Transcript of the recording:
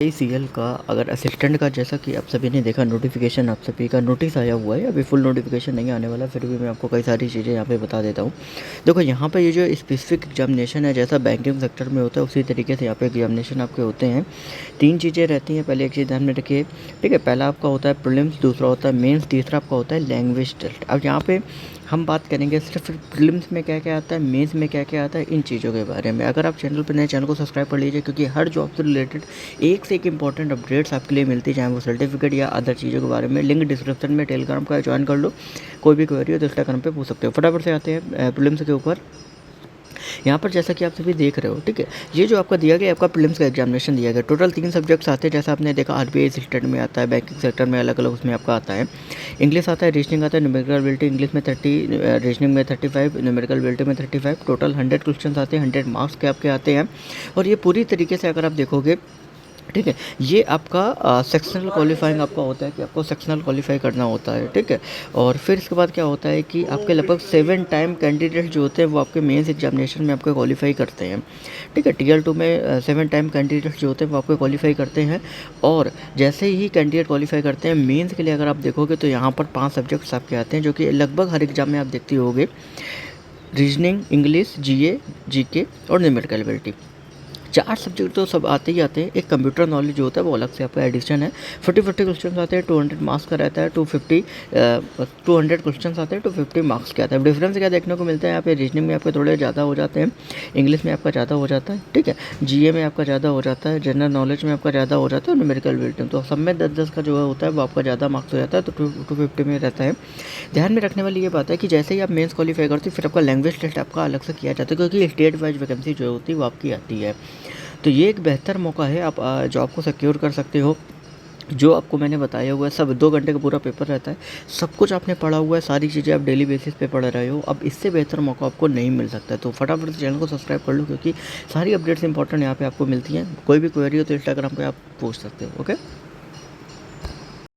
CL का अगर assistant का, जैसा कि आप सभी ने देखा नोटिफिकेशन, आप सभी का नोटिस आया हुआ है। अभी फुल नोटिफिकेशन नहीं आने वाला, फिर भी मैं आपको कई सारी चीज़ें यहाँ पे बता देता हूँ। देखो यहाँ पे ये जो स्पेसिफिक एग्जामिनेशन है, जैसा बैंकिंग सेक्टर में होता है उसी तरीके से यहाँ पे एग्जामिनेशन आपके होते हैं। 3 चीज़ें रहती हैं। पहले एक चीज़ ध्यान में रखिए, ठीक है। पहला आपका होता है प्रीलिम्स, दूसरा होता है मेंस, तीसरा आपका होता है लैंग्वेज टेस्ट। अब यहाँ पे हम बात करेंगे सिर्फ प्रीलिम्स में क्या क्या आता है, मेंस में क्या क्या आता है, इन चीज़ों के बारे में। अगर आप चैनल पर नए, चैनल को सब्सक्राइब कर लीजिए, क्योंकि हर जॉब से रिलेटेड एक से एक इंपॉर्टेंट अपडेट्स आपके लिए मिलती है, चाहे वो सर्टिफिकेट या अदर चीज़ों के बारे में। लिंक डिस्क्रिप्शन में टेलीग्राम का ज्वाइन कर लो। कोई भी क्वेरी हो तो इंस्टाग्राम पे पूछ सकते हो। फटाफट से आते हैं प्रीलिम्स के ऊपर। यहाँ पर जैसा कि आप सभी देख रहे हो, ठीक है, ये जो आपका दिया गया, आपका प्रीलिम्स का एग्जामिनेशन दिया गया। टोटल 3 सब्जेक्ट्स आते हैं, जैसा आपने देखा आरबीआई असिस्टेंट में आता है, बैंकिंग सेक्टर में अलग अलग उसमें आपका आता है। इंग्लिश आता है, रीजनिंग आता है, न्यूमेरिकल एबिलिटी। इंग्लिश में 30, रीजनिंग में 35, न्यूमेरिकल एबिलिटी में 35। टोटल 100 क्वेश्चन आते हैं, 100 मार्क्स के आपके आते हैं। और ये पूरी तरीके से अगर आप देखोगे, ठीक है, ये आपका सेक्शनल क्वालिफाइंग आपका होता है कि आपको सेक्शनल क्वालिफाई करना होता है, ठीक है। और फिर इसके बाद क्या होता है कि आपके लगभग 7 टाइम कैंडिडेट जो होते हैं वो आपके मेंस एग्जामिनेशन में आपको क्वालिफाई करते हैं, ठीक है। टीएल 2 में 7 टाइम कैंडिडेट जो होते हैं वो आपको क्वालिफाई करते हैं। और जैसे ही कैंडिडेट क्वालिफाई करते हैं, मेंस के लिए अगर आप देखोगे तो यहाँ पर 5 सब्जेक्ट्स आपके आते हैं, जो कि लगभग हर एग्जाम में आप देखते होगे। रीजनिंग, इंग्लिश, जीए, जीके और न्यूमेरिकल एबिलिटी। 4 सब्जेक्ट तो सब आते ही आते हैं। एक कंप्यूटर नॉलेज जो होता है वो अलग से आपका एडिशन है। 40 क्वेश्चन आते हैं, 200 मार्क्स का रहता है। 200 क्वेश्चन आते हैं, 250 मार्क्स के आता है। डिफरेंस क्या देखने को मिलता है यहाँ पे, रीजनिंग में आपके थोड़े ज़्यादा हो जाते हैं, इंग्लिश में आपका ज़्यादा हो जाता है, ठीक है, जीए में आपका ज़्यादा हो जाता है, जनरल नॉलेज में आपका ज़्यादा हो जाता है, और न्यूमेरिकल एबिलिटी तो सब में 10-10 का जो होता है वो आपका ज़्यादा मार्क्स हो जाता है, तो 250 में रहता है। ध्यान में रखने वाली ये बात है कि जैसे ही आप मेंस क्वालिफाई करते हो, फिर आपका लैंग्वेज टेस्ट आपका अलग से किया जाता है, क्योंकि स्टेट वाइज वैकेंसी जो होती है वो आपकी आती है। तो ये एक बेहतर मौका है, आप जॉब को सिक्योर कर सकते हो। जो आपको मैंने बताया हुआ है सब 2 घंटे का पूरा पेपर रहता है, सब कुछ आपने पढ़ा हुआ है, सारी चीज़ें आप डेली बेसिस पे पढ़ रहे हो। अब इससे बेहतर मौका आपको नहीं मिल सकता है। तो फटाफट से चैनल को सब्सक्राइब कर लो, क्योंकि सारी अपडेट्स इंपॉर्टेंट यहाँ पे आपको मिलती हैं। कोई भी क्वेरी हो तो इंस्टाग्राम पे आप पूछ सकते हो। ओके।